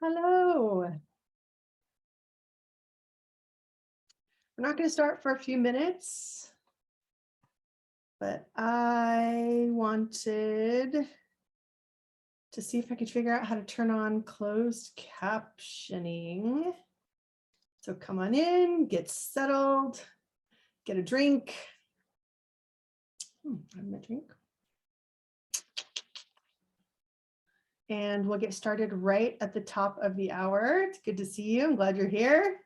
Hello. We're not going to start for a few minutes, but I wanted to see if I could figure out how to turn on closed captioning. So come on in, get settled, get a drink. I have my drink. And we'll get started right at the top of the hour. It's good to see you. I'm glad you're here.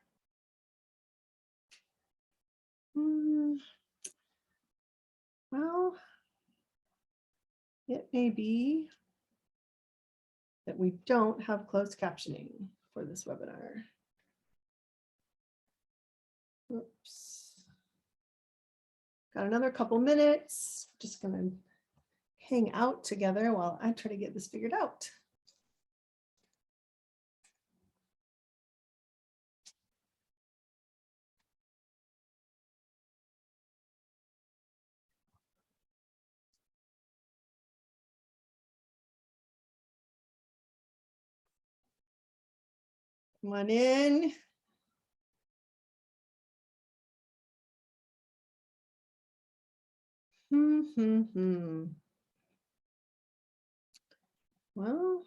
Well, it may be that we don't have closed captioning for this webinar. Oops. Got another couple minutes. Just gonna hang out together while I try to get this figured out. Come on in. Well,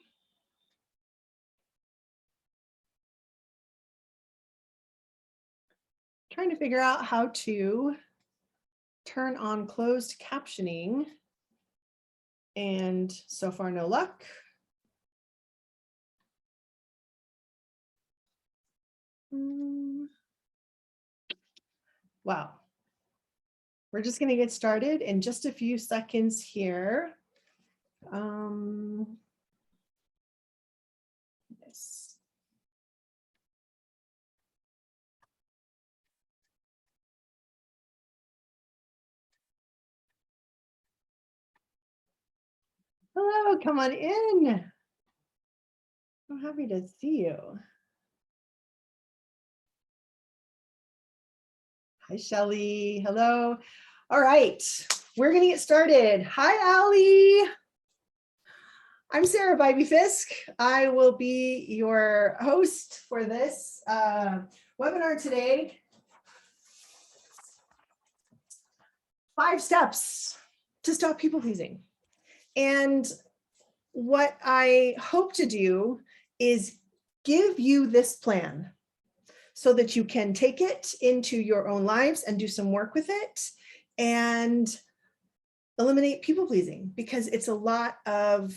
trying to figure out how to turn on closed captioning, and so far no luck. Wow. We're just going to get started in just a few seconds here. Yes. Hello, come on in. I'm happy to see you. Hi, Shelly. Hello. All right, we're going to get started. Hi, Allie. I'm Sarah Bybee Fisk. I will be your host for this webinar today. 5 steps to stop people pleasing. And what I hope to do is give you this plan so that you can take it into your own lives and do some work with it and eliminate people pleasing, because it's a lot of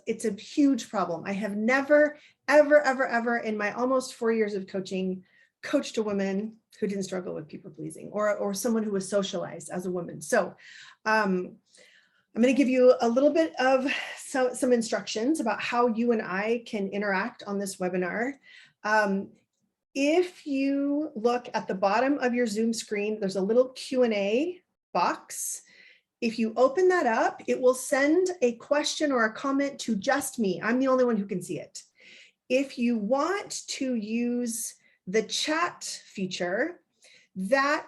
it's a huge problem. I have never, ever in my almost 4 years of coaching coached a woman who didn't struggle with people pleasing, or someone who was socialized as a woman. So I'm going to give you a little bit of some instructions about how you and I can interact on this webinar. If you look at the bottom of your Zoom screen, there's a little Q&A box. If you open that up, it will send a question or a comment to just me. I'm the only one who can see it. If you want to use the chat feature, that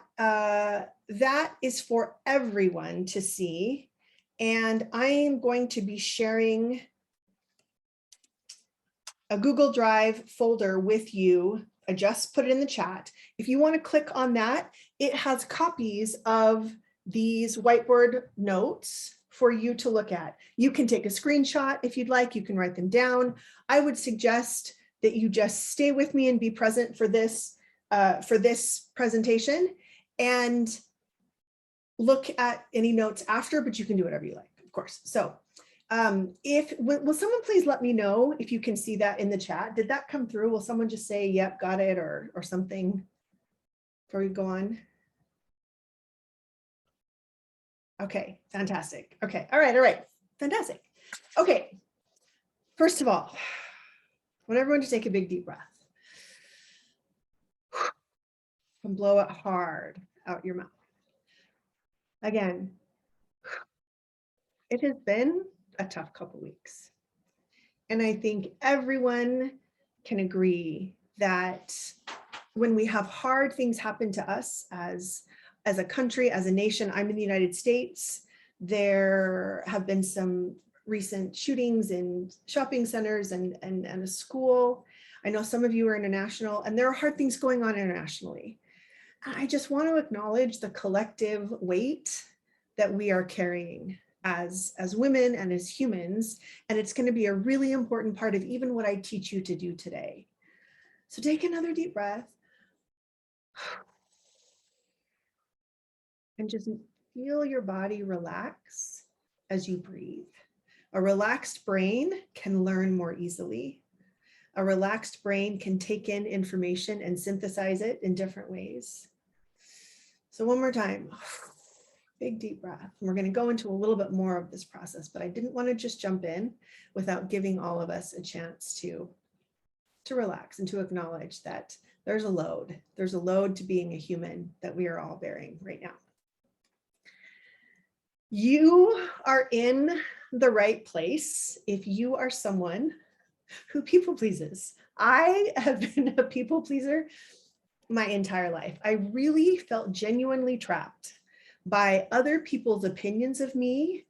is for everyone to see. And I am going to be sharing a Google Drive folder with you. I just put it in the chat. If you want to click on that, it has copies of these whiteboard notes for you to look at. You can take a screenshot if you'd like. You can write them down. I would suggest that you just stay with me and be present for this presentation, and look at any notes after, but you can do whatever you like, of course. So will someone please let me know if you can see that in the chat? Did that come through? Will someone just say, yep, got it, or something before we go on? Okay, fantastic. Okay, all right, fantastic. Okay, first of all, I want everyone to take a big deep breath and blow it hard out your mouth. Again, it has been a tough couple weeks. And I think everyone can agree that when we have hard things happen to us as a country, as a nation, I'm in the United States, there have been some recent shootings in shopping centers and a school. I know some of you are international, and there are hard things going on internationally. I just want to acknowledge the collective weight that we are carrying as women and as humans. And it's going to be a really important part of even what I teach you to do today. So take another deep breath and just feel your body relax as you breathe. A relaxed brain can learn more easily. A relaxed brain can take in information and synthesize it in different ways. So one more time, big deep breath. And we're going to go into a little bit more of this process, but I didn't want to just jump in without giving all of us a chance to relax and to acknowledge that there's a load. There's a load to being a human that we are all bearing right now. You are in the right place if you are someone who people pleases. I have been a people pleaser my entire life. I really felt genuinely trapped by other people's opinions of me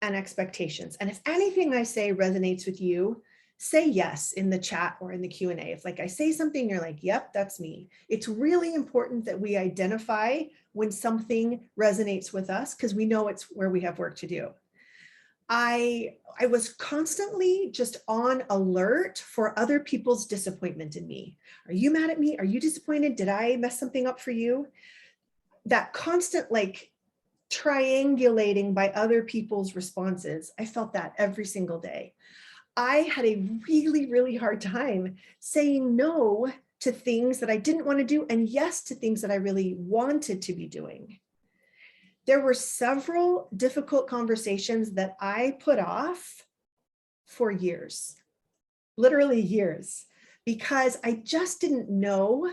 and expectations. And if anything I say resonates with you, say yes in the chat or in the Q&A. If like I say something, you're like, yep, that's me. It's really important that we identify when something resonates with us because we know it's where we have work to do. I was constantly just on alert for other people's disappointment in me. Are you mad at me? Are you disappointed? Did I mess something up for you? That constant like triangulating by other people's responses. I felt that every single day. I had a really, really hard time saying no to things that I didn't want to do and yes to things that I really wanted to be doing. There were several difficult conversations that I put off for years, literally years, because I just didn't know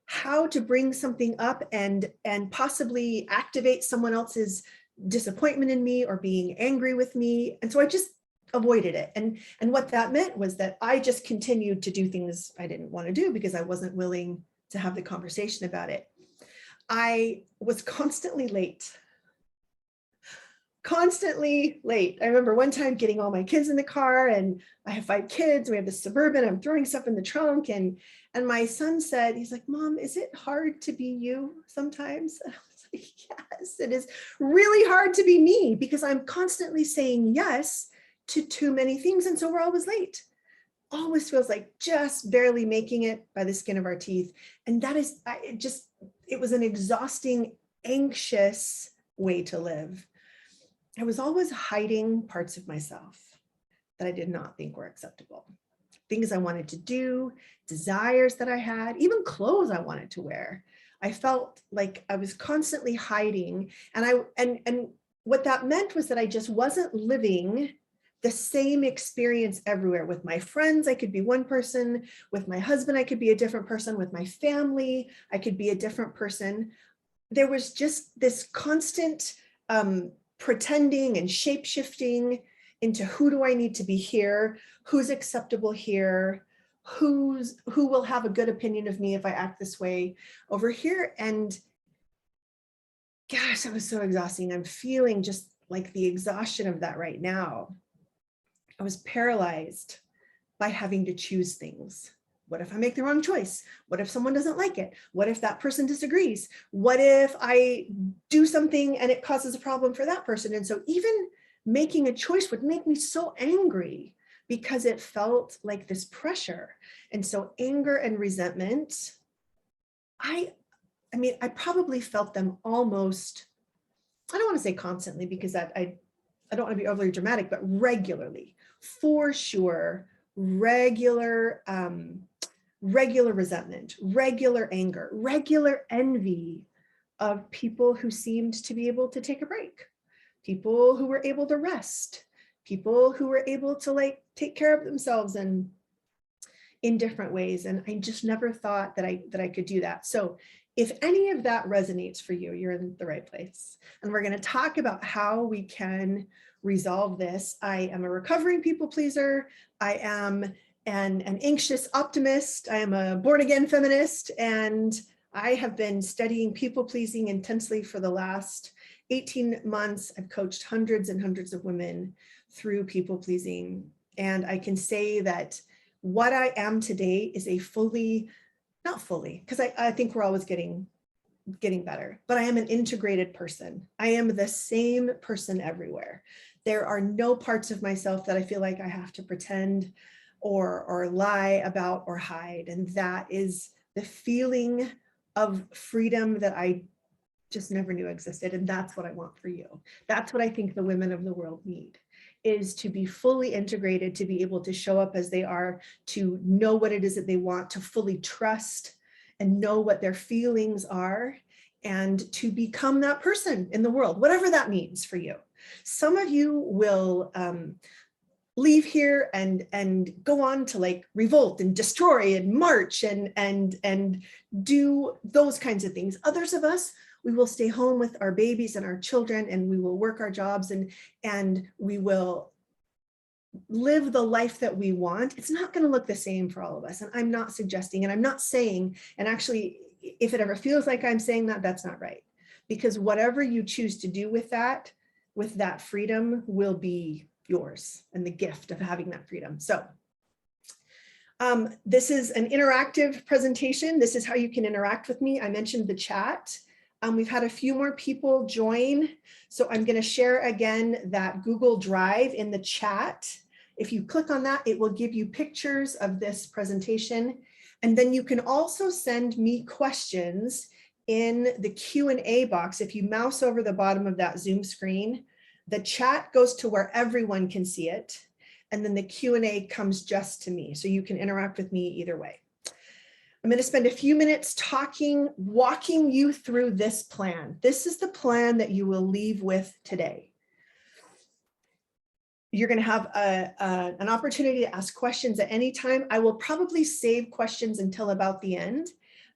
how to bring something up and possibly activate someone else's disappointment in me or being angry with me. And so I just avoided it. And what that meant was that I just continued to do things I didn't want to do because I wasn't willing to have the conversation about it. I was constantly late. Constantly late. I remember one time getting all my kids in the car, and I have 5 kids. We have this Suburban. I'm throwing stuff in the trunk, and my son said, he's like, "Mom, is it hard to be you sometimes?" And I was like, "Yes, it is really hard to be me because I'm constantly saying yes to too many things, and so we're always late. Always feels like just barely making it by the skin of our teeth." And that is, it was an exhausting, anxious way to live. I was always hiding parts of myself that I did not think were acceptable. Things I wanted to do, desires that I had, even clothes I wanted to wear. I felt like I was constantly hiding. And what that meant was that I just wasn't living the same experience everywhere. With my friends, I could be one person. With my husband, I could be a different person. With my family, I could be a different person. There was just this constant pretending and shape-shifting into who do I need to be here, who's acceptable here, who will have a good opinion of me if I act this way over here. And gosh, that was so exhausting. I'm feeling just like the exhaustion of that right now. I was paralyzed by having to choose things. What if I make the wrong choice? What if someone doesn't like it? What if that person disagrees? What if I do something and it causes a problem for that person? And so even making a choice would make me so angry because it felt like this pressure. And so anger and resentment, I mean, I probably felt them almost, I don't want to say constantly because I don't want to be overly dramatic, but regularly, for sure, regular resentment, regular anger, regular envy of people who seemed to be able to take a break, people who were able to rest, people who were able to like take care of themselves and in different ways. And I just never thought that I could do that. So if any of that resonates for you, you're in the right place. And we're going to talk about how we can resolve this. I am a recovering people pleaser. I am an anxious optimist. I am a born again feminist. And I have been studying people pleasing intensely for the last 18 months. I've coached hundreds and hundreds of women through people pleasing. And I can say that what I am today is a fully, not fully, because I think we're always getting better, but I am an integrated person. I am the same person everywhere. There are no parts of myself that I feel like I have to pretend or lie about or hide. And that is the feeling of freedom that I just never knew existed. And that's what I want for you. That's what I think the women of the world need, is to be fully integrated, to be able to show up as they are, to know what it is that they want, to fully trust and know what their feelings are, and to become that person in the world, whatever that means for you. Some of you will leave here and go on to like revolt and destroy and march and do those kinds of things. Others of us, we will stay home with our babies and our children, and we will work our jobs, and we will live the life that we want. It's not going to look the same for all of us. And I'm not suggesting, and I'm not saying, and actually, if it ever feels like I'm saying that, that's not right. Because whatever you choose to do with that freedom will be yours, and the gift of having that freedom. So this is an interactive presentation. This is how you can interact with me. I mentioned the chat. We've had a few more people join. So I'm going to share again that Google Drive in the chat. If you click on that, it will give you pictures of this presentation. And then you can also send me questions in the Q&A box. If you mouse over the bottom of that Zoom screen, the chat goes to where everyone can see it. And then the Q&A comes just to me. So you can interact with me either way. I'm going to spend a few minutes walking you through this plan. This is the plan that you will leave with today. You're going to have an opportunity to ask questions at any time. I will probably save questions until about the end.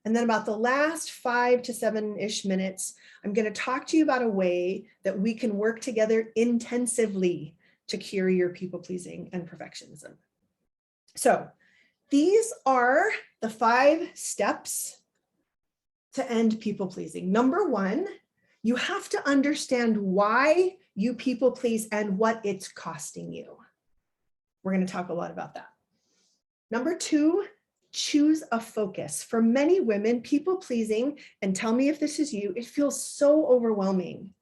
And then about the last 5 to 7-ish minutes, I'm going to talk to you about a way that we can work together intensively to cure your people pleasing and perfectionism. So these are the 5 steps to end people pleasing. Number 1, you have to understand why you people please and what it's costing you. We're going to talk a lot about that. Number 2, choose a focus. For many women, people pleasing, and tell me if this is you, it feels so overwhelming.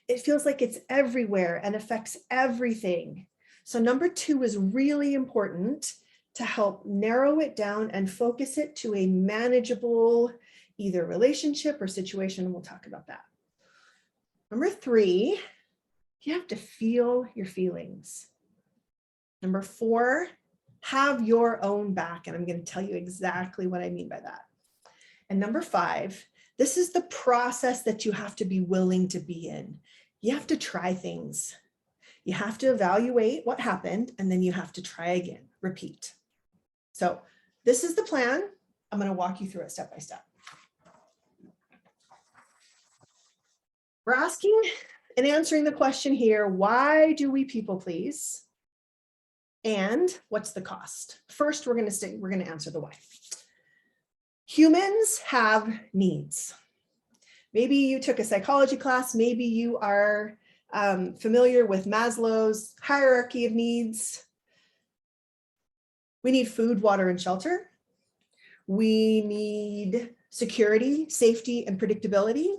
It feels like it's everywhere and affects everything. So number 2 is really important to help narrow it down and focus it to a manageable either relationship or situation, and we'll talk about that. Number 3, you have to feel your feelings. Number 4, have your own back, and I'm going to tell you exactly what I mean by that. And number 5, this is the process that you have to be willing to be in. You have to try things. You have to evaluate what happened, and then you have to try again, repeat. So this is the plan. I'm going to walk you through it step by step. We're asking and answering the question here, why do we people please? And what's the cost? First, we're going to answer the why. Humans have needs. Maybe you took a psychology class. Maybe you are familiar with Maslow's hierarchy of needs. We need food, water, and shelter. We need security, safety, and predictability.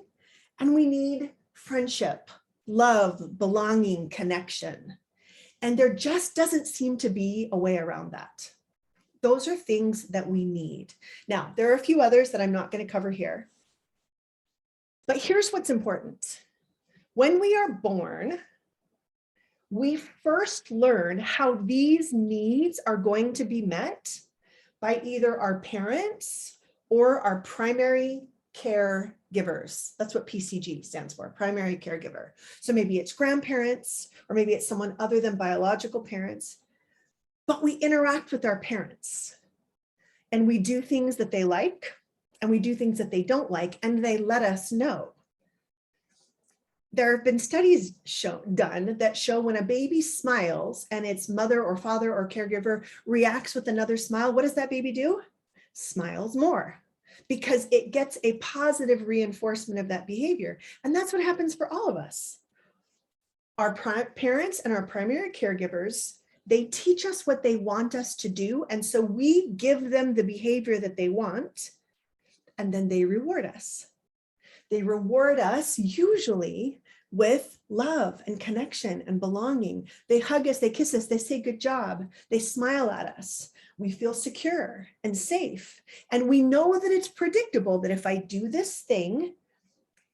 And we need friendship, love, belonging, connection. And there just doesn't seem to be a way around that. Those are things that we need. Now, there are a few others that I'm not going to cover here. But here's what's important. When we are born, we first learn how these needs are going to be met by either our parents or our primary caregivers. That's what PCG stands for, primary caregiver. So maybe it's grandparents, or maybe it's someone other than biological parents, but we interact with our parents and we do things that they like and we do things that they don't like, and they let us know. There have been studies done that show when a baby smiles and its mother or father or caregiver reacts with another smile, what does that baby do? Smiles more, because it gets a positive reinforcement of that behavior. And that's what happens for all of us. Our parents and our primary caregivers, they teach us what they want us to do. And so we give them the behavior that they want, and then they reward us. They reward us usually with love and connection and belonging. They hug us, they kiss us, they say good job, they smile at us. We feel secure and safe. And we know that it's predictable that if I do this thing,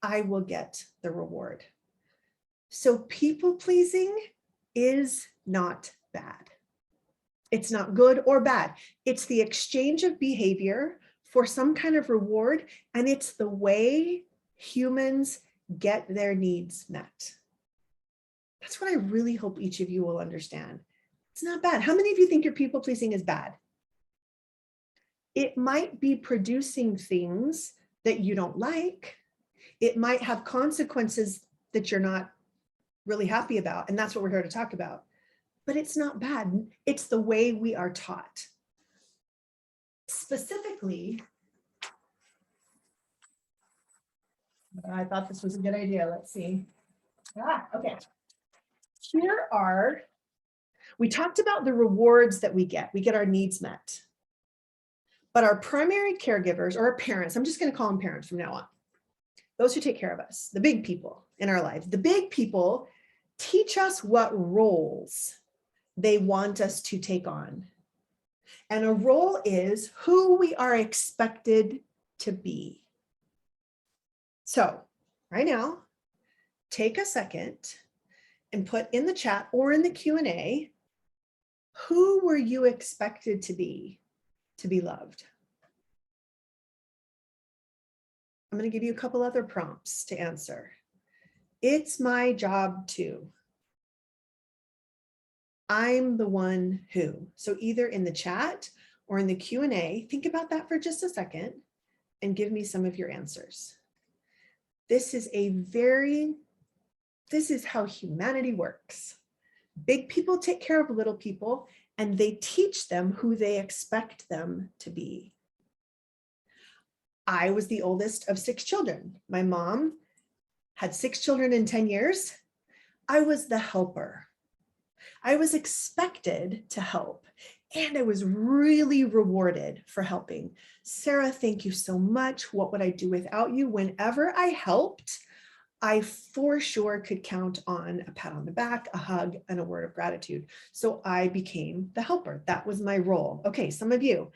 I will get the reward. So people pleasing is not bad. It's not good or bad. It's the exchange of behavior for some kind of reward, and it's the way humans get their needs met. That's what I really hope each of you will understand. It's not bad. How many of you think your people pleasing is bad? It might be producing things that you don't like. It might have consequences that you're not really happy about, and that's what we're here to talk about. But it's not bad. It's the way we are taught. Specifically, I thought this was a good idea. Let's see. Okay. Here are, we talked about the rewards that we get. We get our needs met. But our primary caregivers, or our parents, I'm just going to call them parents from now on, those who take care of us, the big people in our lives, the big people teach us what roles they want us to take on. And a role is who we are expected to be. So right now, take a second and put in the chat or in the Q&A, who were you expected to be loved? I'm going to give you a couple other prompts to answer. It's my job to. I'm the one who. So either in the chat or in the Q&A, think about that for just a second and give me some of your answers. This is how humanity works. Big people take care of little people, and they teach them who they expect them to be. I was the oldest of 6 children. My mom had 6 children in 10 years. I was the helper. I was expected to help, and I was really rewarded for helping. Sarah, thank you so much. What would I do without you? Whenever I helped, I for sure could count on a pat on the back, a hug, and a word of gratitude. So I became the helper. That was my role. Okay, some of you,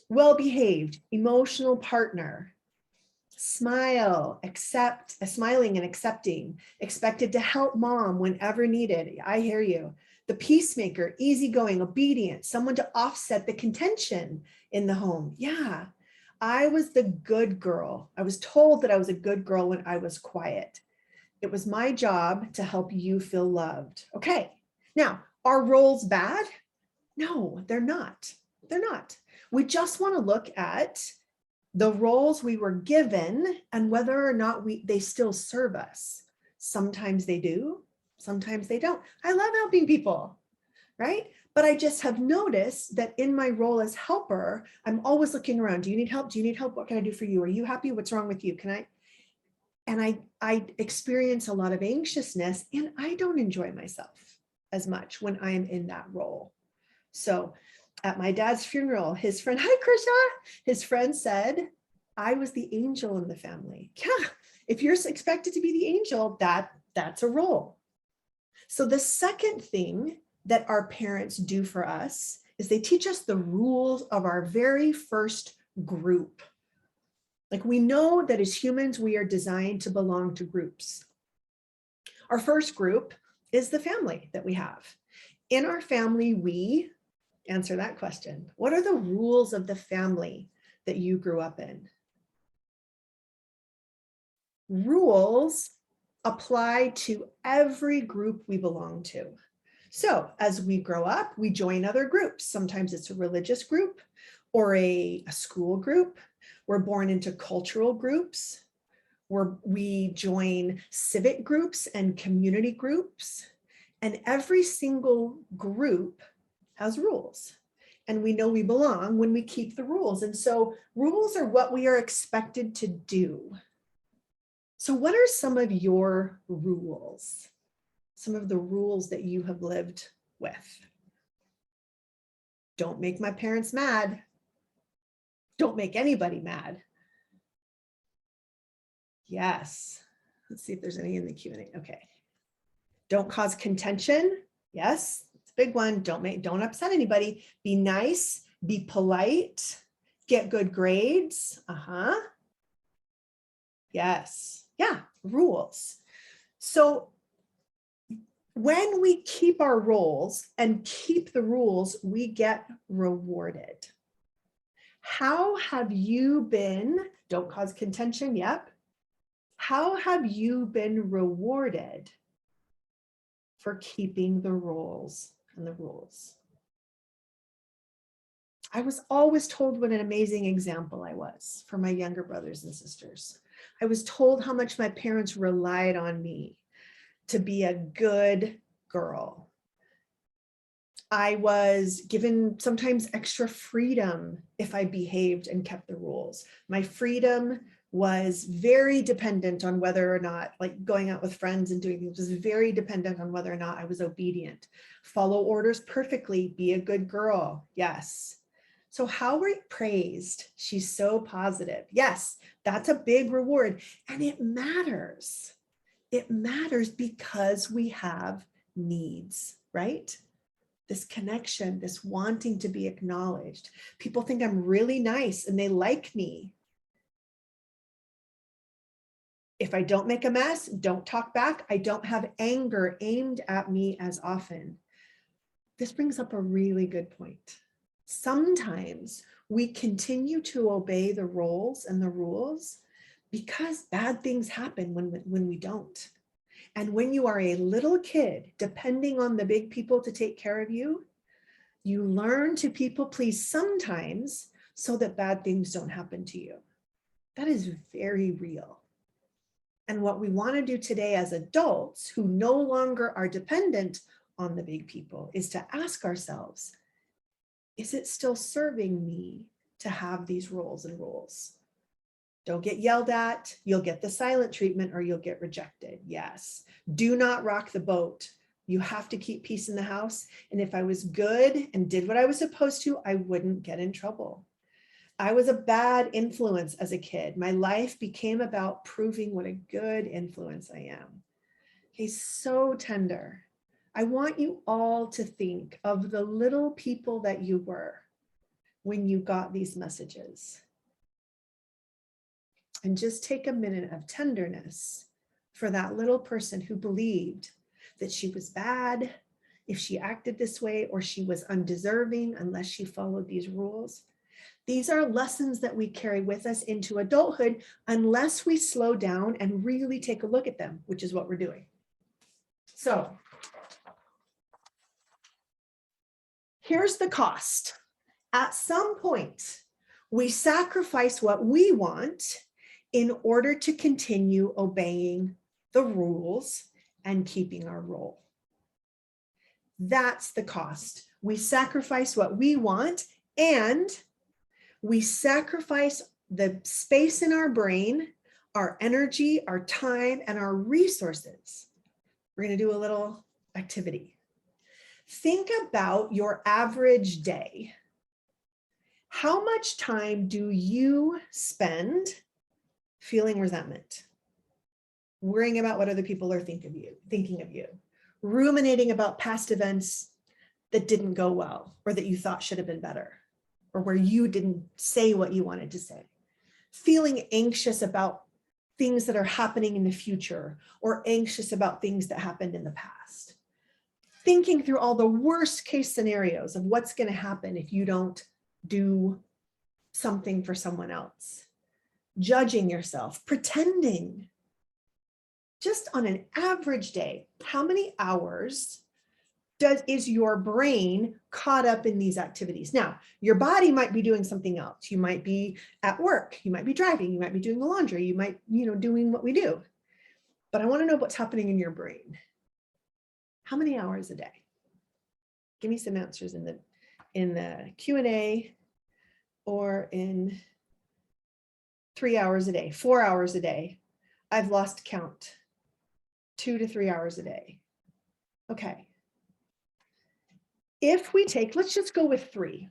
well-behaved, emotional partner, smile, smiling and accepting, expected to help mom whenever needed. I hear you. The peacemaker, easygoing, obedient, someone to offset the contention in the home. Yeah, I was the good girl. I was told that I was a good girl when I was quiet. It was my job to help you feel loved. Okay, now, are roles bad? No, they're not. They're not. We just want to look at the roles we were given and whether or not they still serve us. Sometimes they do, sometimes they don't. I love helping people, right? But I just have noticed that in my role as helper, I'm always looking around. Do you need help? Do you need help? What can I do for you? Are you happy? What's wrong with you? And I experience a lot of anxiousness, and I don't enjoy myself as much when I am in that role. So at my dad's funeral, his friend, hi Krishna, his friend said, I was the angel in the family. Yeah, if you're expected to be the angel, that's a role. So the second thing that our parents do for us is they teach us the rules of our very first group. Like, we know that as humans, we are designed to belong to groups. Our first group is the family that we have. In our family, we answer that question. What are the rules of the family that you grew up in? Rules apply to every group we belong to. So as we grow up, we join other groups. Sometimes it's a religious group or a school group. We're born into cultural groups, where we join civic groups and community groups. And every single group has rules. And we know we belong when we keep the rules. And so rules are what we are expected to do. So what are some of your rules? some of the rules that you have lived with. Don't make my parents mad. Don't make anybody mad. Yes. Let's see if there's any in the Q&A. Okay. Don't cause contention. Yes, it's a big one. Don't upset anybody. Be nice, be polite, get good grades. Yes. Yeah, rules. So when we keep our roles and keep the rules, we get rewarded. How have you been? Don't cause contention. Yep. How have you been rewarded for keeping the roles and the rules? I was always told what an amazing example I was for my younger brothers and sisters. I was told how much my parents relied on me to be a good girl. I was given sometimes extra freedom if I behaved and kept the rules. My freedom was very dependent on whether or not, like going out with friends and doing things, was very dependent on whether or not I was obedient. Follow orders perfectly, be a good girl. Yes. So how were you praised? She's so positive. Yes, that's a big reward. And it matters. It matters because we have needs, right? This connection, this wanting to be acknowledged. People think I'm really nice and they like me. If I don't make a mess, don't talk back, I don't have anger aimed at me as often. This brings up a really good point. Sometimes we continue to obey the roles and the rules because bad things happen when we don't. And when you are a little kid, depending on the big people to take care of you, you learn to people please sometimes so that bad things don't happen to you. That is very real. And what we want to do today as adults who no longer are dependent on the big people is to ask ourselves, is it still serving me to have these roles and rules? Don't get yelled at. You'll get the silent treatment or you'll get rejected. Yes. Do not rock the boat. You have to keep peace in the house. And if I was good and did what I was supposed to, I wouldn't get in trouble. I was a bad influence as a kid. My life became about proving what a good influence I am. Okay, so tender. I want you all to think of the little people that you were when you got these messages. And just take a minute of tenderness for that little person who believed that she was bad if she acted this way, or she was undeserving unless she followed these rules. These are lessons that we carry with us into adulthood unless we slow down and really take a look at them, which is what we're doing. So here's the cost. At some point, we sacrifice what we want in order to continue obeying the rules and keeping our role. That's the cost. We sacrifice what we want, and we sacrifice the space in our brain, our energy, our time, and our resources. We're going to do a little activity. Think about your average day. How much time do you spend feeling resentment, worrying about what other people are thinking of you, ruminating about past events that didn't go well or that you thought should have been better, or where you didn't say what you wanted to say, feeling anxious about things that are happening in the future or anxious about things that happened in the past, thinking through all the worst case scenarios of what's going to happen if you don't do something for someone else, judging yourself, pretending. Just on an average day, how many hours is your brain caught up in these activities? Now, your body might be doing something else. You might be at work, you might be driving, you might be doing the laundry, you might, doing what we do. But I want to know what's happening in your brain. How many hours a day? Give me some answers in the Q&A, or in 3 hours a day, 4 hours a day. I've lost count. 2 to 3 hours a day. Okay. If we take, let's just go with 3.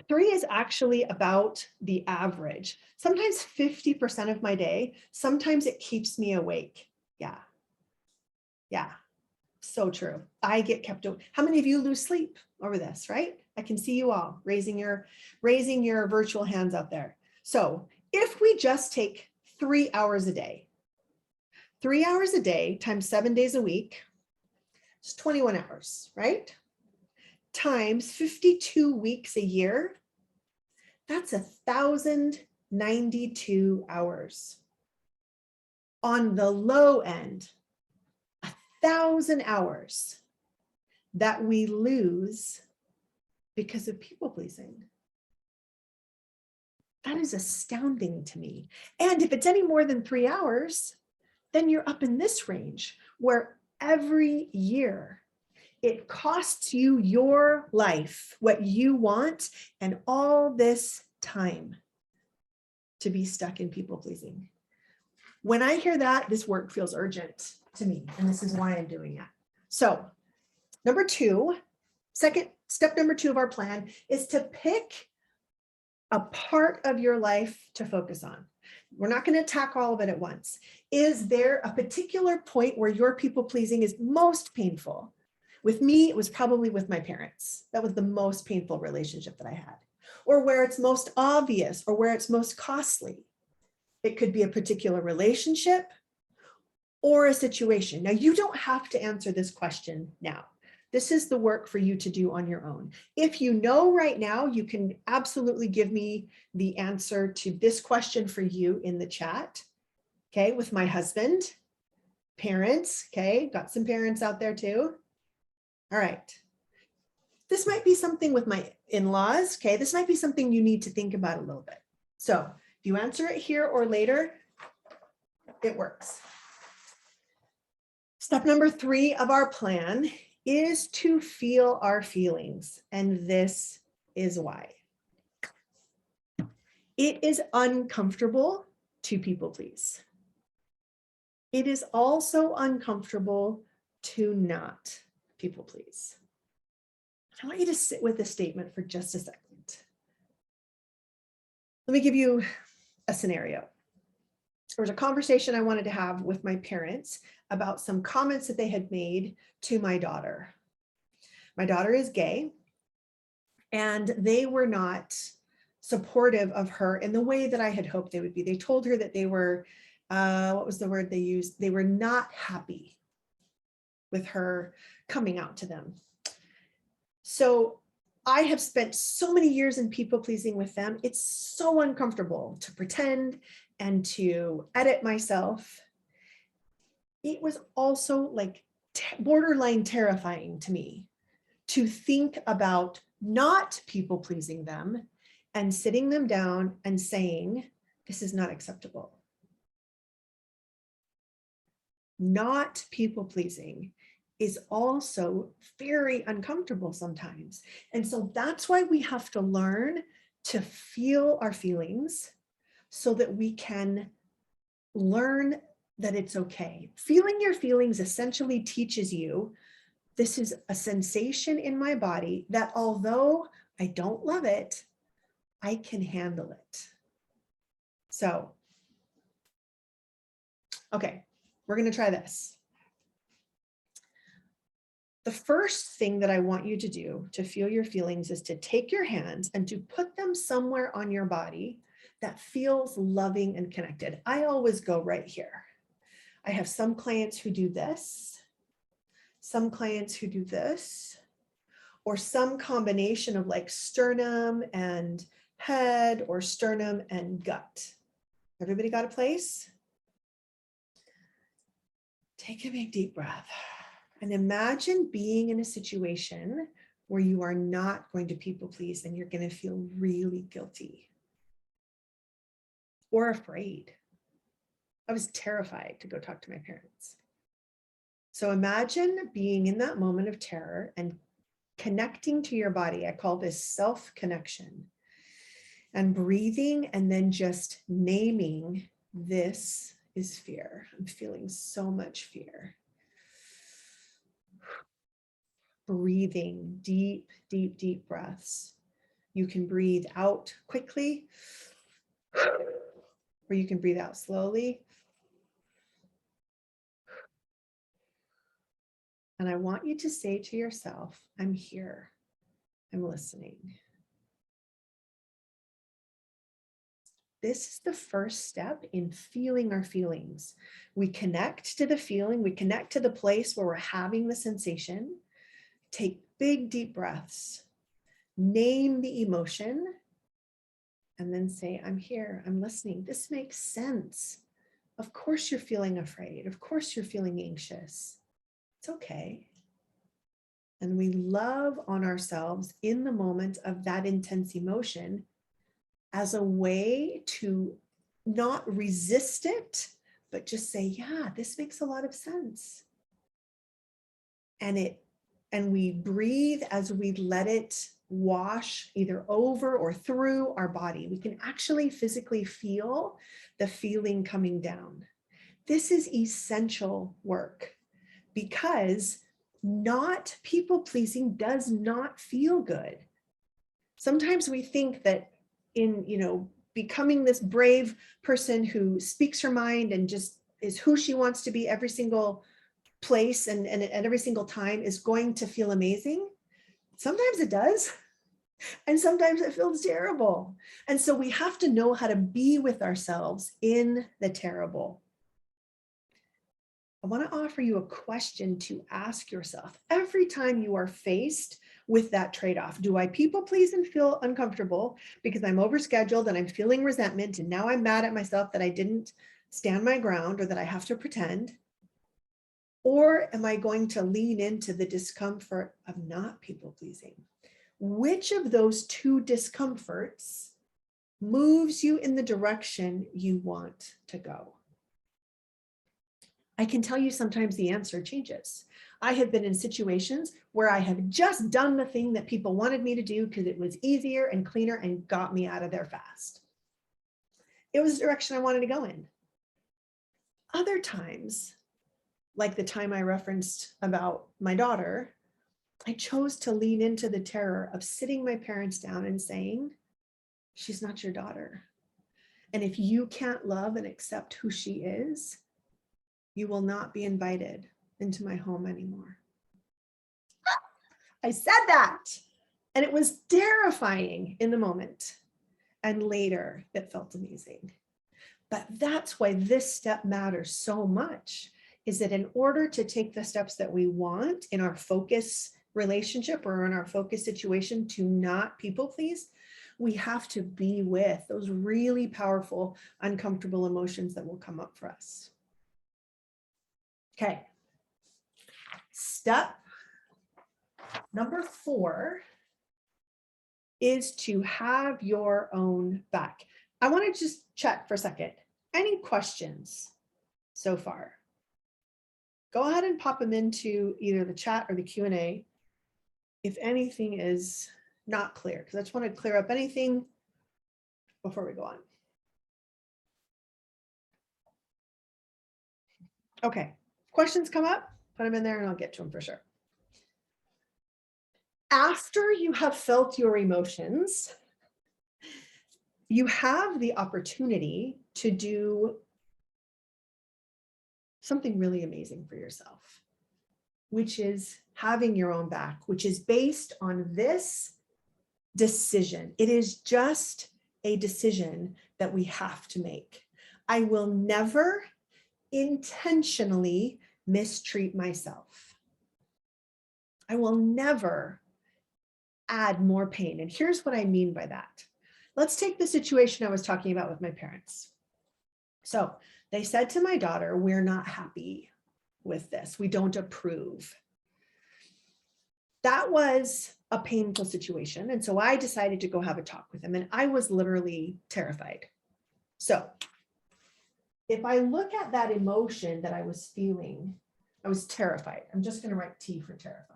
3 is actually about the average. Sometimes 50% of my day, sometimes it keeps me awake. Yeah. Yeah. So true. I get kept awake. How many of you lose sleep over this, right? I can see you all raising your virtual hands out there. So if we just take 3 hours a day, 3 hours a day times 7 days a week, it's 21 hours, right? Times 52 weeks a year, that's 1,092 hours. On the low end, 1,000 hours that we lose because of people pleasing. That is astounding to me. And if it's any more than 3 hours, then you're up in this range where every year it costs you your life, what you want, and all this time to be stuck in people pleasing. When I hear that, this work feels urgent to me, and this is why I'm doing it. So step number 2 of our plan is to pick a part of your life to focus on. We're not going to attack all of it at once. Is there a particular point where your people pleasing is most painful? With me, it was probably with my parents. That was the most painful relationship that I had. Or where it's most obvious, or where it's most costly. It could be a particular relationship or a situation. Now, you don't have to answer this question now. This is the work for you to do on your own. If you know right now, you can absolutely give me the answer to this question for you in the chat. Okay, with my husband, parents, okay, got some parents out there too. All right. This might be something with my in-laws, okay? This might be something you need to think about a little bit. So if you answer it here or later, it works. Step number 3 of our plan is to feel our feelings, and this is why. It is uncomfortable to people please. It is also uncomfortable to not people please. I want you to sit with this statement for just a second. Let me give you a scenario. There was a conversation I wanted to have with my parents about some comments that they had made to my daughter. My daughter is gay, and they were not supportive of her in the way that I had hoped they would be. They told her that they were, what was the word they used? They were not happy with her coming out to them. So I have spent so many years in people pleasing with them. It's so uncomfortable to pretend and to edit myself. It was also like borderline terrifying to me to think about not people pleasing them and sitting them down and saying, this is not acceptable. Not people pleasing is also very uncomfortable sometimes. And so that's why we have to learn to feel our feelings so that we can learn that it's okay. Feeling your feelings essentially teaches you this is a sensation in my body that although I don't love it, I can handle it. So, okay, we're going to try this. The first thing that I want you to do to feel your feelings is to take your hands and to put them somewhere on your body that feels loving and connected. I always go right here. I have some clients who do this, some clients who do this, or some combination of like sternum and head or sternum and gut. Everybody got a place? Take a big deep breath. And imagine being in a situation where you are not going to people please and you're going to feel really guilty or afraid. I was terrified to go talk to my parents. So imagine being in that moment of terror and connecting to your body. I call this self-connection. And breathing and then just naming, this is fear. I'm feeling so much fear. breathing deep, deep, deep breaths. You can breathe out quickly, or you can breathe out slowly. And I want you to say to yourself, I'm here, I'm listening. This is the first step in feeling our feelings. We connect to the feeling, we connect to the place where we're having the sensation. Take big, deep breaths, name the emotion, and then say, I'm here, I'm listening. This makes sense. Of course you're feeling afraid. Of course you're feeling anxious. It's okay. And we love on ourselves in the moment of that intense emotion as a way to not resist it, but just say, yeah, this makes a lot of sense. And we breathe as we let it wash either over or through our body. We can actually physically feel the feeling coming down. This is essential work because not people pleasing does not feel good. Sometimes we think that in, becoming this brave person who speaks her mind and just is who she wants to be every single place and every single time is going to feel amazing. Sometimes it does. And sometimes it feels terrible. And so we have to know how to be with ourselves in the terrible. I want to offer you a question to ask yourself every time you are faced with that trade-off. Do I people please and feel uncomfortable because I'm overscheduled and I'm feeling resentment and now I'm mad at myself that I didn't stand my ground or that I have to pretend? Or am I going to lean into the discomfort of not people pleasing? Which of those two discomforts moves you in the direction you want to go? I can tell you sometimes the answer changes. I have been in situations where I have just done the thing that people wanted me to do because it was easier and cleaner and got me out of there fast. It was the direction I wanted to go in. Other times, like the time I referenced about my daughter, I chose to lean into the terror of sitting my parents down and saying, she's not your daughter. And if you can't love and accept who she is, you will not be invited into my home anymore. I said that, and it was terrifying in the moment. And later, it felt amazing. But that's why this step matters so much, is that in order to take the steps that we want in our focus relationship or in our focus situation to not people please, we have to be with those really powerful, uncomfortable emotions that will come up for us. Okay. Step number 4 is to have your own back. I want to just check for a second. Any questions so far? Go ahead and pop them into either the chat or the Q&A if anything is not clear, because I just want to clear up anything before we go on. Okay, questions come up, put them in there and I'll get to them for sure. After you have felt your emotions, you have the opportunity to do something really amazing for yourself, which is having your own back, which is based on this decision. It is just a decision that we have to make. I will never intentionally mistreat myself. I will never add more pain. And here's what I mean by that. Let's take the situation I was talking about with my parents. So they said to my daughter, we're not happy with this. We don't approve. That was a painful situation. And so I decided to go have a talk with them. And I was literally terrified. So if I look at that emotion that I was feeling, I was terrified. I'm just going to write T for terrified.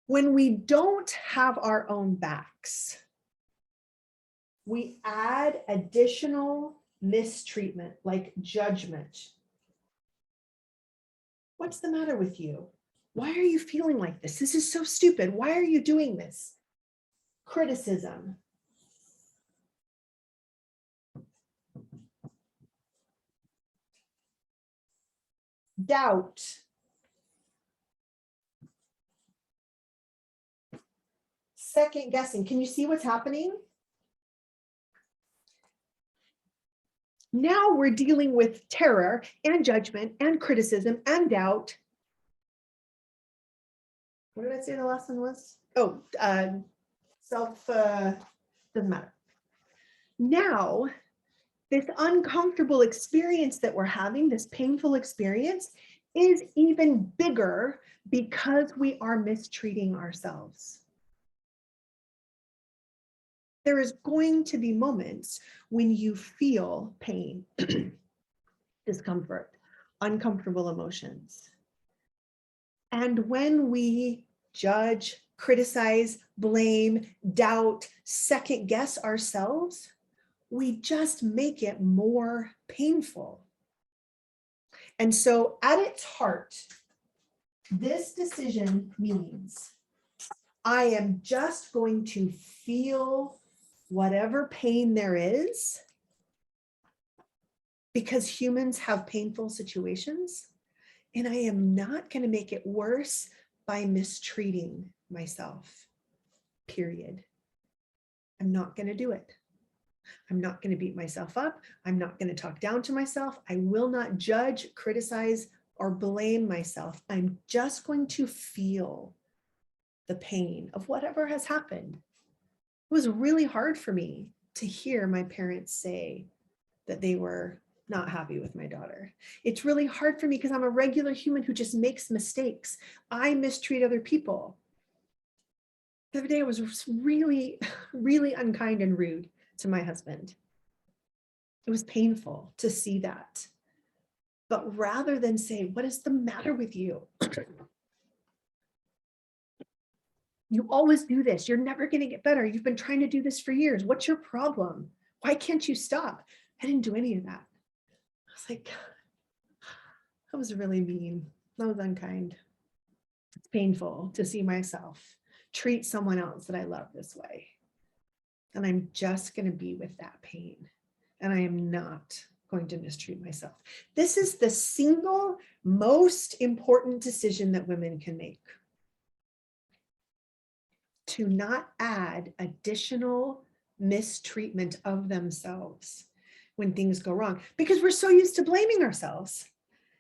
When we don't have our own backs, we add additional mistreatment, like judgment. What's the matter with you? Why are you feeling like this? This is so stupid. Why are you doing this? Criticism. Doubt. Second guessing. Can you see what's happening? Now we're dealing with terror and judgment and criticism and doubt. What did I say the last one was? Oh, doesn't matter. Now, this uncomfortable experience that we're having, this painful experience, is even bigger because we are mistreating ourselves. There is going to be moments when you feel pain, discomfort, uncomfortable emotions. And when we judge, criticize, blame, doubt, second guess ourselves, we just make it more painful. And so at its heart, this decision means I am just going to feel whatever pain there is, because humans have painful situations, and I am not going to make it worse by mistreating myself, period. I'm not going to do it. I'm not going to beat myself up. I'm not going to talk down to myself. I will not judge, criticize, or blame myself. I'm just going to feel the pain of whatever has happened. It was really hard for me to hear my parents say that they were not happy with my daughter. It's really hard for me because I'm a regular human who just makes mistakes. I mistreat other people. The other day I was really, really unkind and rude to my husband. It was painful to see that. But rather than say, what is the matter with you? You always do this. You're never going to get better. You've been trying to do this for years. What's your problem? Why can't you stop? I didn't do any of that. I was like, that was really mean. That was unkind. It's painful to see myself treat someone else that I love this way. And I'm just going to be with that pain. And I am not going to mistreat myself. This is the single most important decision that women can make. To not add additional mistreatment of themselves when things go wrong, because we're so used to blaming ourselves,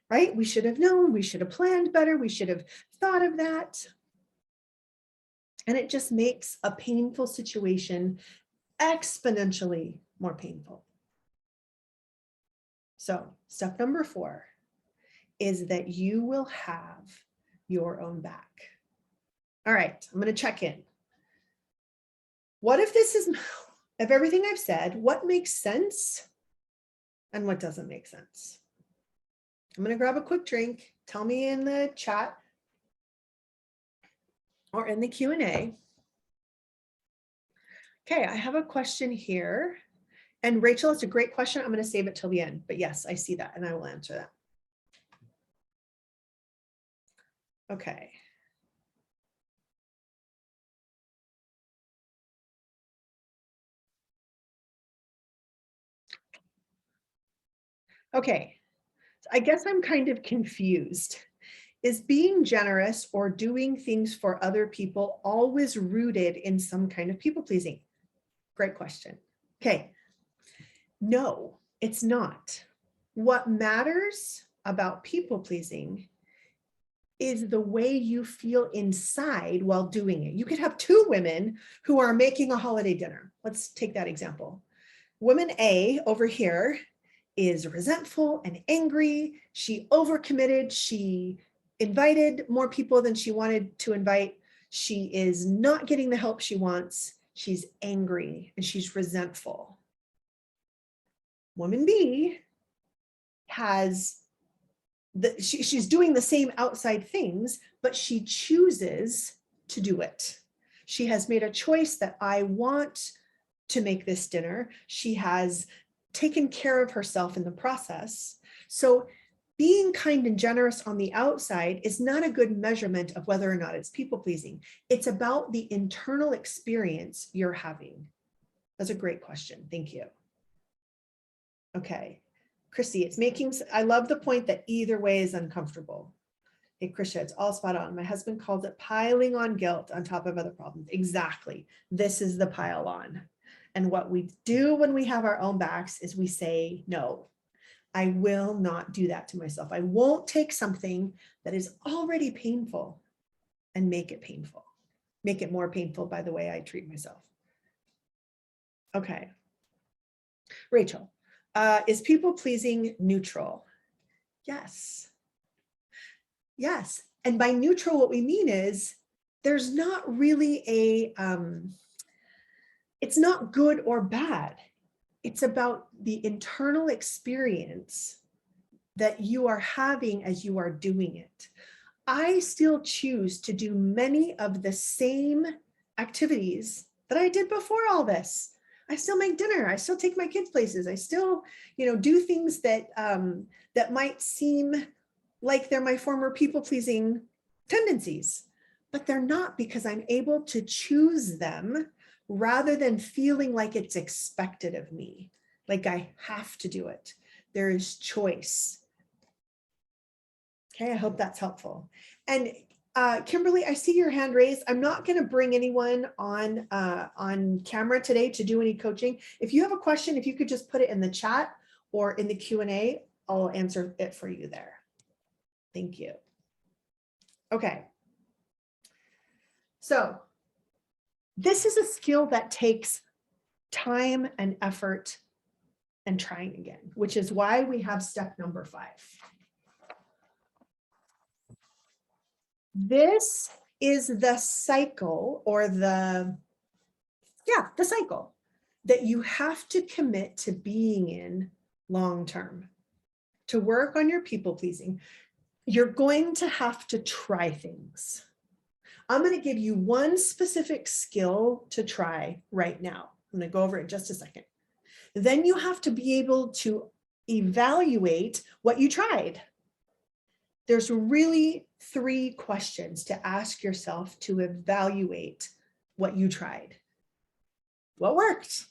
right? We should have known, we should have planned better, we should have thought of that. And it just makes a painful situation exponentially more painful. So step number 4 is that you will have your own back. All right, I'm going to check in. What if this is, of everything I've said, what makes sense and what doesn't make sense? I'm going to grab a quick drink. Tell me in the chat or in the Q&A. Okay, I have a question here. And Rachel, it's a great question. I'm going to save it till the end. But yes, I see that and I will answer that. Okay. Okay, I guess I'm kind of confused. Is being generous or doing things for other people always rooted in some kind of people pleasing? Great question. Okay, no, it's not. What matters about people pleasing is the way you feel inside while doing it. You could have 2 women who are making a holiday dinner. Let's take that example. Woman A over here is resentful and angry. She overcommitted. She invited more people than she wanted to invite. She is not getting the help she wants. She's angry and she's resentful. Woman B has she's doing the same outside things, but she chooses to do it. She has made a choice that I want to make this dinner. She has taken care of herself in the process. So being kind and generous on the outside is not a good measurement of whether or not it's people pleasing. It's about the internal experience you're having. That's a great question. Thank you. Okay. Chrissy, I love the point that either way is uncomfortable. Hey, Krisha, it's all spot on. My husband calls it piling on guilt on top of other problems. Exactly. This is the pile on. And what we do when we have our own backs is we say, no, I will not do that to myself. I won't take something that is already painful and make it painful. Make it more painful by the way I treat myself. Okay. Rachel, is people pleasing neutral? Yes. Yes. And by neutral, what we mean is there's not really it's not good or bad. It's about the internal experience that you are having as you are doing it. I still choose to do many of the same activities that I did before all this. I still make dinner. I still take my kids places. I still, do things that that might seem like they're my former people-pleasing tendencies, but they're not, because I'm able to choose them rather than feeling like it's expected of me, like I have to do it. There is choice. Okay, I hope that's helpful. And Kimberly, I see your hand raised. I'm not going to bring anyone on camera today to do any coaching. If you have a question, if you could just put it in the chat or in the Q&A, I'll answer it for you there. Thank you. Okay. So this is a skill that takes time and effort and trying again, which is why we have step number 5. This is the cycle, or the cycle that you have to commit to being in long term. To work on your people pleasing, you're going to have to try things. I'm going to give you one specific skill to try right now. I'm going to go over it in just a second. Then you have to be able to evaluate what you tried. There's really 3 questions to ask yourself to evaluate what you tried. What worked?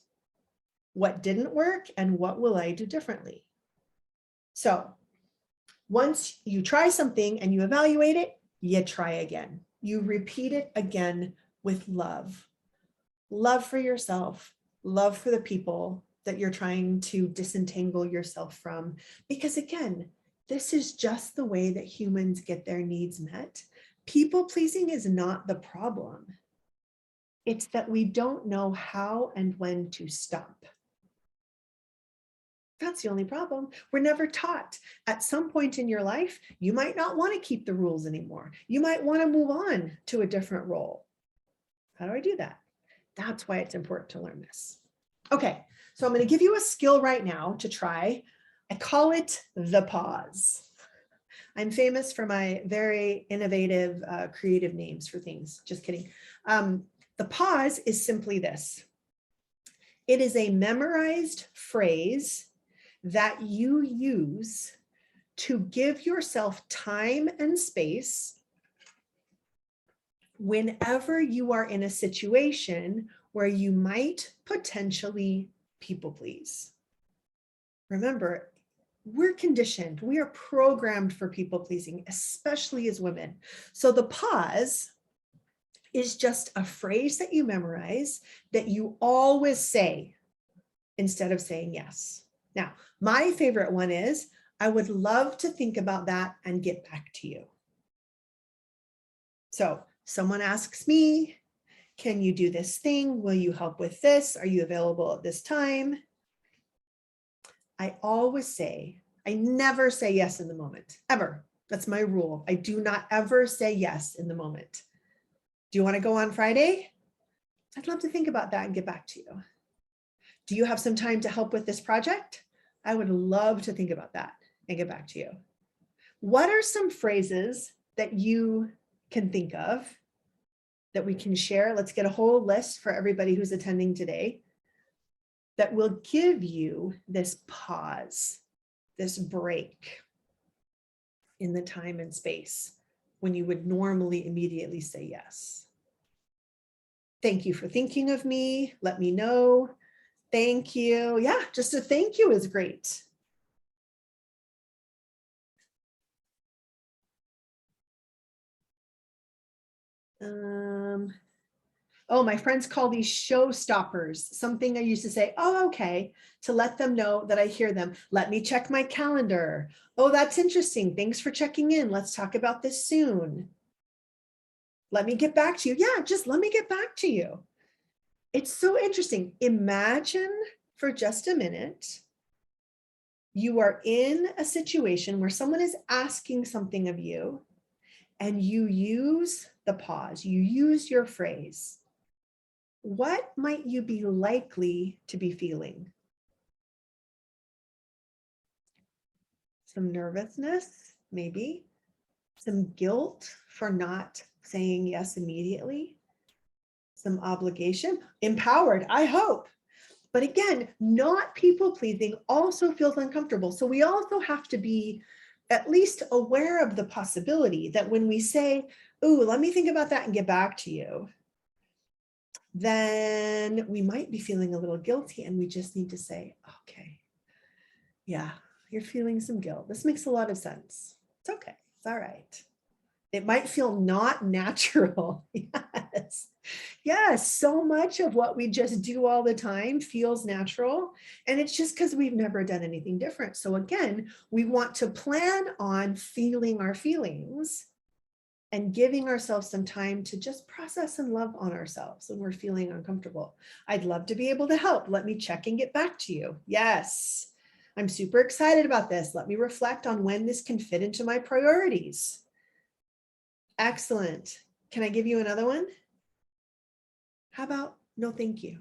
What didn't work? And what will I do differently? So once you try something and you evaluate it, you try again. You repeat it again with love. Love for yourself, love for the people that you're trying to disentangle yourself from. Because again, this is just the way that humans get their needs met. People pleasing is not the problem. It's that we don't know how and when to stop. That's the only problem. We're never taught. At some point in your life, you might not want to keep the rules anymore. You might want to move on to a different role. How do I do that? That's why it's important to learn this. Okay, so I'm going to give you a skill right now to try. I call it the pause. I'm famous for my very innovative, creative names for things. Just kidding. The pause is simply this. It is a memorized phrase that you use to give yourself time and space whenever you are in a situation where you might potentially people please. Remember, we're conditioned, we are programmed for people pleasing, especially as women. So the pause is just a phrase that you memorize that you always say instead of saying yes. Now, my favorite one is, I would love to think about that and get back to you. So someone asks me, can you do this thing? Will you help with this? Are you available at this time? I always say, I never say yes in the moment, ever. That's my rule. I do not ever say yes in the moment. Do you want to go on Friday? I'd love to think about that and get back to you. Do you have some time to help with this project? I would love to think about that and get back to you. What are some phrases that you can think of that we can share? Let's get a whole list for everybody who's attending today that will give you this pause, this break. in the time and space when you would normally immediately say yes. Thank you for thinking of me. Let me know. Thank you. Yeah, just a thank you is great. Oh, my friends call these showstoppers, something I used to say, oh, okay, to let them know that I hear them. Let me check my calendar. Oh, that's interesting. Thanks for checking in. Let's talk about this soon. Let me get back to you. Yeah, just let me get back to you. It's so interesting. Imagine for just a minute, you are in a situation where someone is asking something of you and you use the pause, you use your phrase. What might you be likely to be feeling? Some nervousness, maybe. Some guilt for not saying yes immediately. Some obligation. Empowered, I hope. But again, not people pleasing also feels uncomfortable. So we also have to be at least aware of the possibility that when we say, ooh, let me think about that and get back to you, then we might be feeling a little guilty and we just need to say, okay, yeah, you're feeling some guilt. This makes a lot of sense. It's okay. It's all right. It might feel not natural. Yes. Yes. So much of what we just do all the time feels natural. And it's just because we've never done anything different. So again, we want to plan on feeling our feelings and giving ourselves some time to just process and love on ourselves when we're feeling uncomfortable. I'd love to be able to help. Let me check and get back to you. Yes. I'm super excited about this. Let me reflect on when this can fit into my priorities. Excellent. Can I give you another one? How about no, thank you?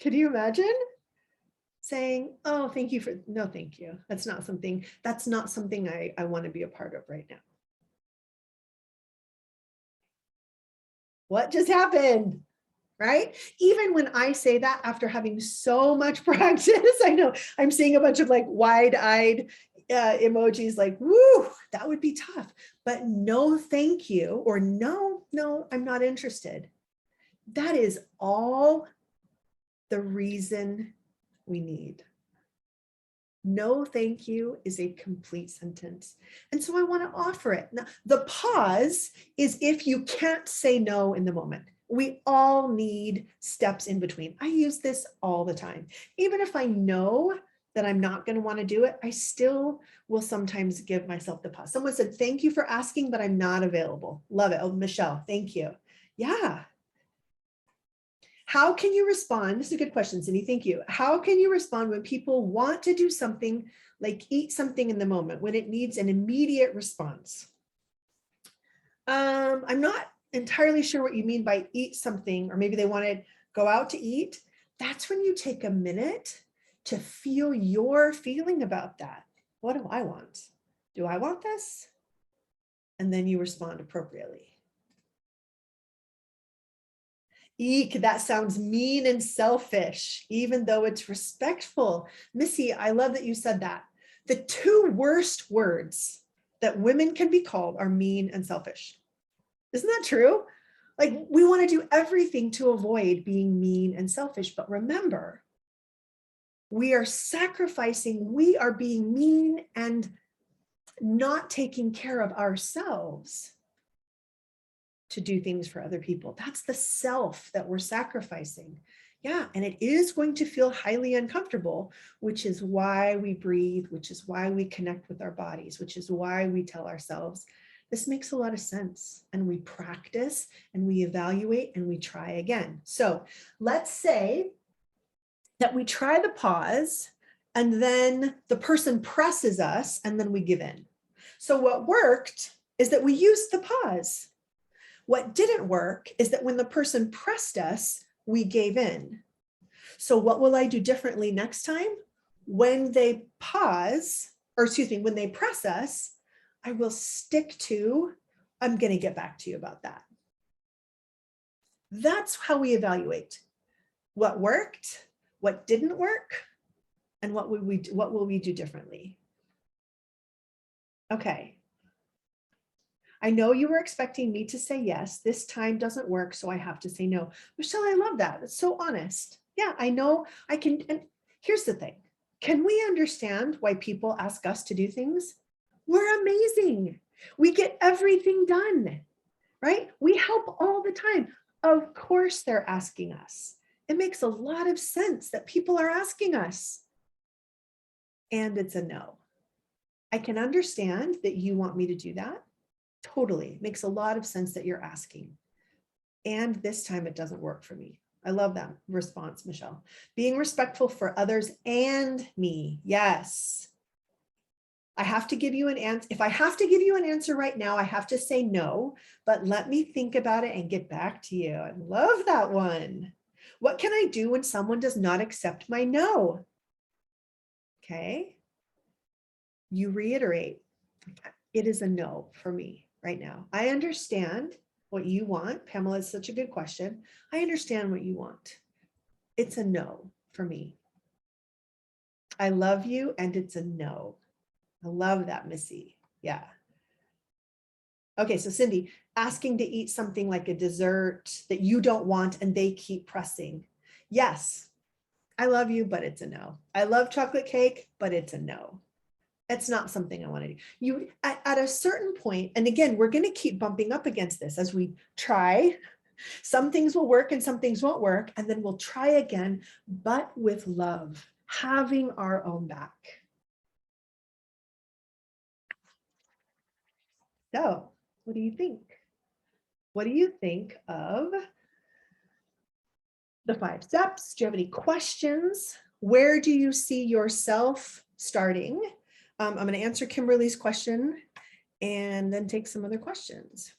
Could you imagine saying, oh, thank you for, no, thank you. That's not something I want to be a part of right now. What just happened? Right? Even when I say that after having so much practice, I know I'm seeing a bunch of like wide-eyed emojis like, woo, that would be tough. But no, thank you, or no, I'm not interested. That is all the reason we need. No, thank you is a complete sentence. And so I want to offer it. Now, the pause is if you can't say no in the moment. We all need steps in between. I use this all the time. Even if I know that I'm not going to want to do it, I still will sometimes give myself the pause. Someone said, thank you for asking, but I'm not available. Love it. Oh, Michelle, thank you. Yeah. How can you respond? This is a good question, Cindy. Thank you. How can you respond when people want to do something like eat something in the moment, when it needs an immediate response? I'm not entirely sure what you mean by eat something, or maybe they want to go out to eat. That's when you take a minute to feel your feeling about that. What do I want? Do I want this? And then you respond appropriately. Eek, that sounds mean and selfish, even though it's respectful. Missy, I love that you said that. The two worst words that women can be called are mean and selfish. Isn't that true? Like, we want to do everything to avoid being mean and selfish, but remember, we are sacrificing, we are being mean and not taking care of ourselves to do things for other people. That's the self that we're sacrificing. Yeah, and it is going to feel highly uncomfortable, which is why we breathe, which is why we connect with our bodies, which is why we tell ourselves, this makes a lot of sense. And we practice and we evaluate and we try again. So let's say that we try the pause and then the person presses us and then we give in. So what worked is that we used the pause. What didn't work is that when the person pressed us, we gave in. So what will I do differently next time? When they pause, or excuse me, when they press us, I will stick to, I'm going to get back to you about that. That's how we evaluate what worked, what didn't work, and what will we do differently. Okay. I know you were expecting me to say yes. This time doesn't work, so I have to say no. Michelle, I love that. It's so honest. Yeah, I know I can. And here's the thing. Can we understand why people ask us to do things? We're amazing. We get everything done, right? We help all the time. Of course, they're asking us. It makes a lot of sense that people are asking us. And it's a no. I can understand that you want me to do that. Totally. It makes a lot of sense that you're asking. And this time it doesn't work for me. I love that response, Michelle. Being respectful for others and me. Yes. I have to give you an answer. If I have to give you an answer right now, I have to say no, but let me think about it and get back to you. I love that one. What can I do when someone does not accept my no? Okay. You reiterate, it is a no for me right now. I understand what you want. Pamela, is such a good question. I understand what you want. It's a no for me. I love you and it's a no. I love that, Missy. Yeah. Okay, so Cindy, asking to eat something like a dessert that you don't want and they keep pressing. Yes, I love you, but it's a no. I love chocolate cake, but it's a no. It's not something I want to do. You at a certain point, and again, we're going to keep bumping up against this as we try. Some things will work and some things won't work, and then we'll try again, but with love, having our own back. So, what do you think? What do you think of the 5 steps? Do you have any questions? Where do you see yourself starting? I'm going to answer Kimberly's question and then take some other questions.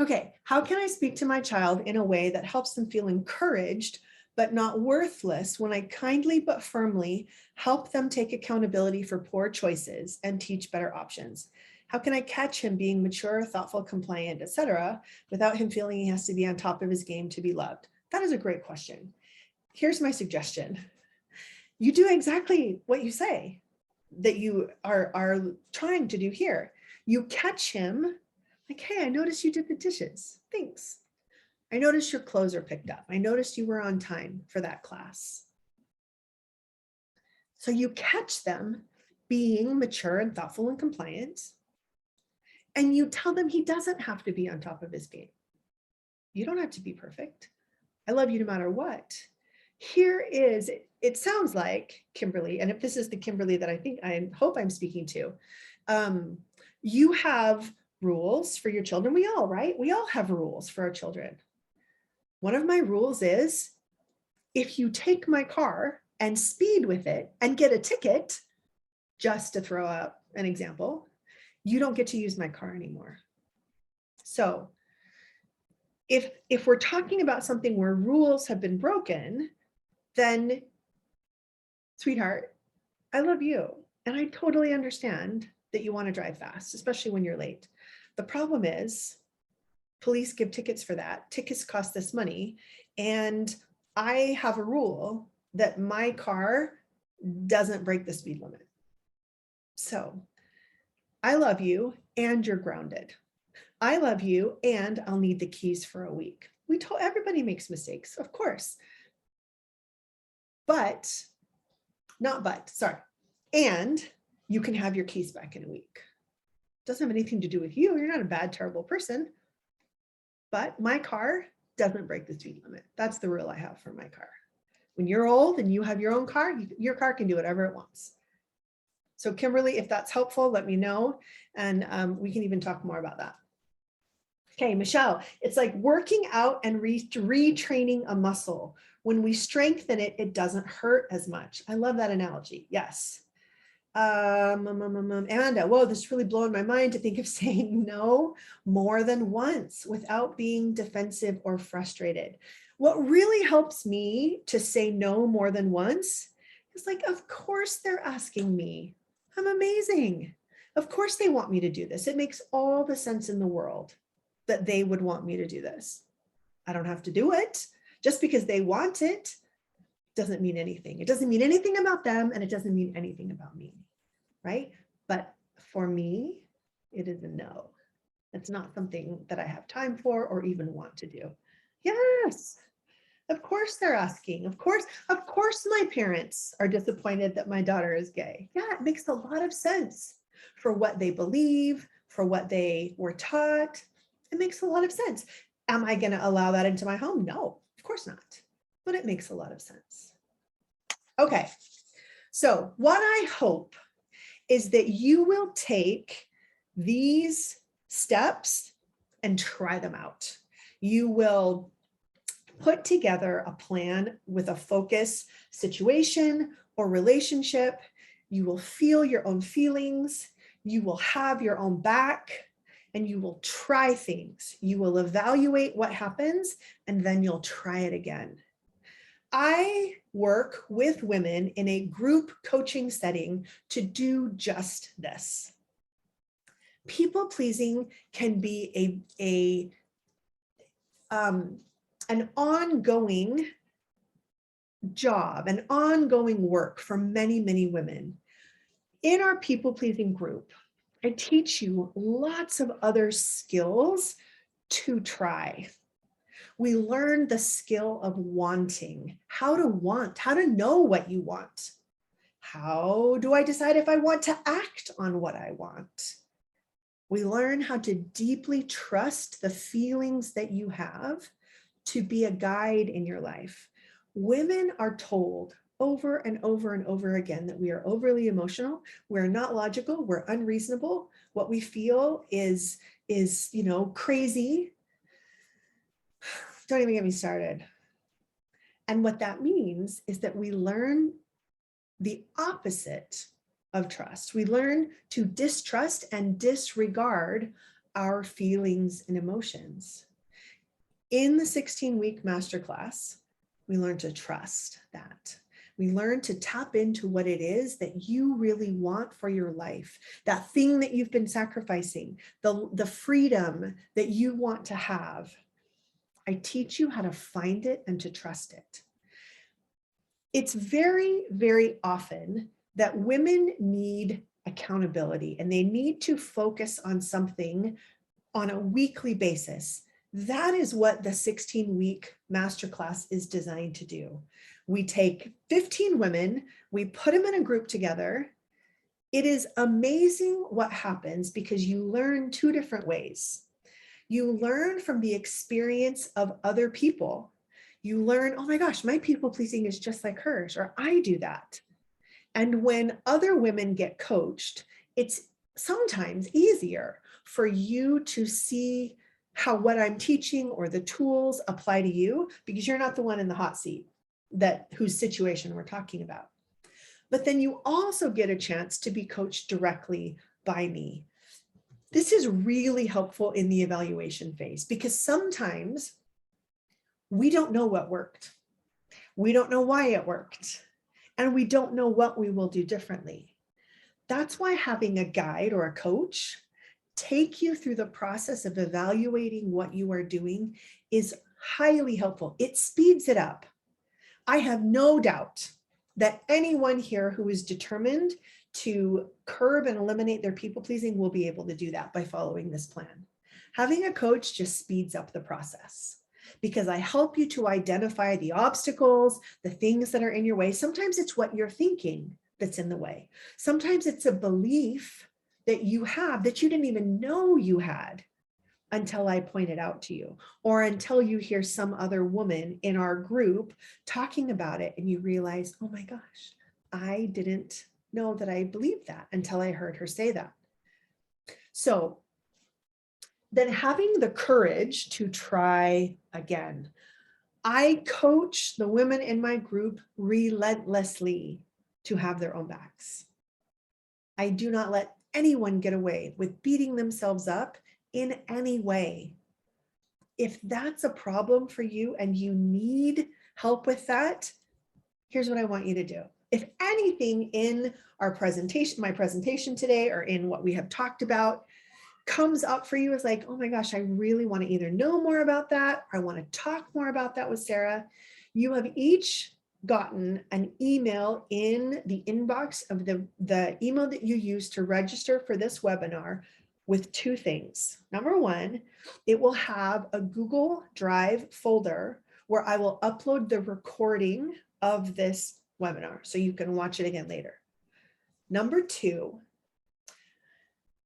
Okay, how can I speak to my child in a way that helps them feel encouraged, but not worthless when I kindly but firmly help them take accountability for poor choices and teach better options? How can I catch him being mature, thoughtful, compliant, etc., without him feeling he has to be on top of his game to be loved? That is a great question. Here's my suggestion. You do exactly what you say that you are trying to do here. You catch him like, hey, I noticed you did the dishes. Thanks. I noticed your clothes are picked up. I noticed you were on time for that class. So you catch them being mature and thoughtful and compliant, and you tell them he doesn't have to be on top of his game. You don't have to be perfect. I love you no matter what. Here is, it sounds like, Kimberly, and if this is the Kimberly that I hope I'm speaking to, you have rules for your children. We all, right? We all have rules for our children. One of my rules is, if you take my car and speed with it and get a ticket, just to throw out an example, you don't get to use my car anymore. So if we're talking about something where rules have been broken, then, sweetheart, I love you. And I totally understand that you want to drive fast, especially when you're late. The problem is police give tickets for that. Tickets cost this money. And I have a rule that my car doesn't break the speed limit. So I love you and you're grounded. I love you and I'll need the keys for a week. We told everybody makes mistakes, of course. And you can have your keys back in a week. Doesn't have anything to do with you. You're not a bad, terrible person. But my car doesn't break the speed limit. That's the rule I have for my car. When you're old and you have your own car, your car can do whatever it wants. So Kimberly, if that's helpful, let me know. And we can even talk more about that. Okay, Michelle, it's like working out and retraining a muscle. When we strengthen it, it doesn't hurt as much. I love that analogy. Yes. Amanda, whoa, this is really blowing my mind to think of saying no more than once without being defensive or frustrated. What really helps me to say no more than once is like, of course they're asking me. I'm amazing. Of course they want me to do this. It makes all the sense in the world that they would want me to do this. I don't have to do it. Just because they want it doesn't mean anything. It doesn't mean anything about them and it doesn't mean anything about me, right? But For me, it is a no. It's not something that I have time for or even want to do. Yes, of course they're asking. Of course my parents are disappointed that my daughter is gay. Yeah, it makes a lot of sense for what they believe, for what they were taught. It makes a lot of sense. Am I going to allow that into my home? No, of course not. But it makes a lot of sense. Okay, so what I hope is that you will take these steps and try them out. You will put together a plan with a focus situation or relationship. You will feel your own feelings. You will have your own back, and you will try things. You will evaluate what happens, and then you'll try it again. I work with women in a group coaching setting to do just this. People pleasing can be an ongoing job, an ongoing work for many, many women. In our people pleasing group, I teach you lots of other skills to try. We learn the skill of wanting, how to know what you want. How do I decide if I want to act on what I want? We learn how to deeply trust the feelings that you have to be a guide in your life. Women are told over and over and over again that we are overly emotional, we're not logical, we're unreasonable. What we feel is crazy. Don't even get me started. And what that means is that we learn the opposite of trust. We learn to distrust and disregard our feelings and emotions. In the 16-week masterclass, we learn to trust that. We learn to tap into what it is that you really want for your life, that thing that you've been sacrificing, the freedom that you want to have. I teach you how to find it and to trust it. It's very, very often that women need accountability and they need to focus on something on a weekly basis. That is what the 16-week masterclass is designed to do. We take 15 women, we put them in a group together. It is amazing what happens because you learn two different ways. You learn from the experience of other people. You learn, oh my gosh, my people pleasing is just like hers, or I do that. And when other women get coached, it's sometimes easier for you to see how what I'm teaching or the tools apply to you, because you're not the one in the hot seat whose situation we're talking about. But then you also get a chance to be coached directly by me. This is really helpful in the evaluation phase because sometimes we don't know what worked. We don't know why it worked. And we don't know what we will do differently. That's why having a guide or a coach take you through the process of evaluating what you are doing is highly helpful. It speeds it up. I have no doubt that anyone here who is determined to curb and eliminate their people pleasing will be able to do that by following this plan. Having a coach just speeds up the process because I help you to identify the obstacles, the things that are in your way. Sometimes it's what you're thinking that's in the way. Sometimes it's a belief that you have that you didn't even know you had until I point it out to you, or until you hear some other woman in our group talking about it and you realize, oh my gosh, I didn't know that I believed that until I heard her say that. So then having the courage to try again. I coach the women in my group relentlessly to have their own backs. I do not let anyone get away with beating themselves up in any way. If that's a problem for you and you need help with that, here's what I want you to do. If anything in our presentation, my presentation today, or in what we have talked about, comes up for you as like, oh my gosh, I really want to either know more about that, or I want to talk more about that with Sarah, you have each gotten an email in the inbox of the email that you use to register for this webinar with two things. Number one, it will have a Google Drive folder where I will upload the recording of this webinar so you can watch it again later. Number two,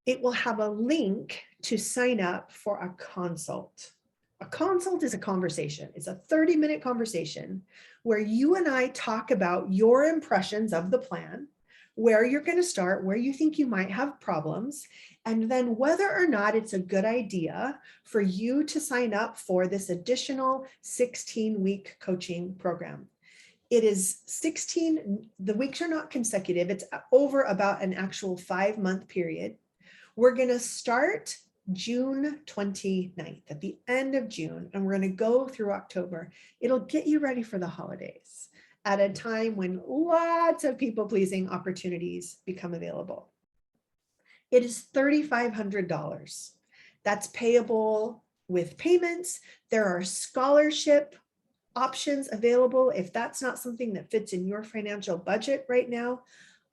it will have a link to sign up for a consult. A consult is a conversation. It's a 30-minute conversation where you and I talk about your impressions of the plan, where you're going to start, where you think you might have problems, and then whether or not it's a good idea for you to sign up for this additional 16-week coaching program. It is 16, the weeks are not consecutive. It's over about an actual 5-month period. We're going to start June 29th, at the end of June, and we're going to go through October. It'll get you ready for the holidays at a time when lots of people-pleasing opportunities become available. It is $3,500. That's payable with payments. There are scholarship options available if that's not something that fits in your financial budget right now.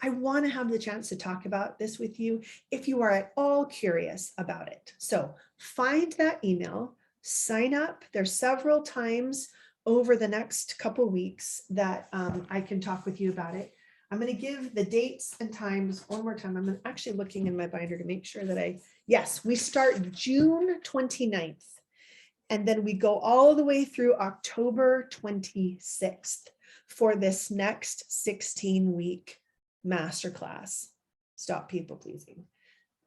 I want to have the chance to talk about this with you if you are at all curious about it. So find that email, sign up. There's several times over the next couple weeks that I can talk with you about it. I'm going to give the dates and times one more time. I'm actually looking in my binder to make sure that yes, we start June 29th. And then we go all the way through October 26th for this next 16-week masterclass, Stop People Pleasing.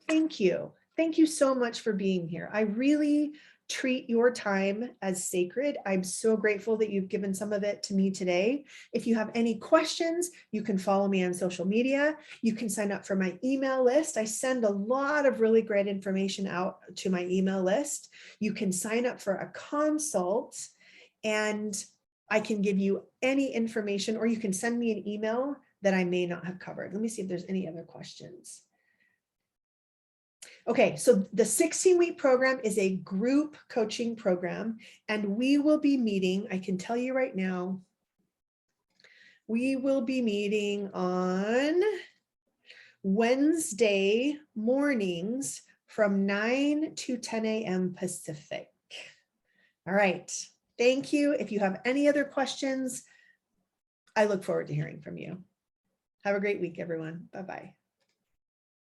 Thank you. Thank you so much for being here. I really treat your time as sacred. I'm so grateful that you've given some of it to me today. If you have any questions, you can follow me on social media. You can sign up for my email list. I send a lot of really great information out to my email list. You can sign up for a consult and I can give you any information, or you can send me an email that I may not have covered. Let me see if there's any other questions. Okay, so the 16-week program is a group coaching program, and we will be meeting, I can tell you right now, we will be meeting on Wednesday mornings from 9 to 10 a.m. Pacific. All right, thank you. If you have any other questions, I look forward to hearing from you. Have a great week, everyone. Bye-bye.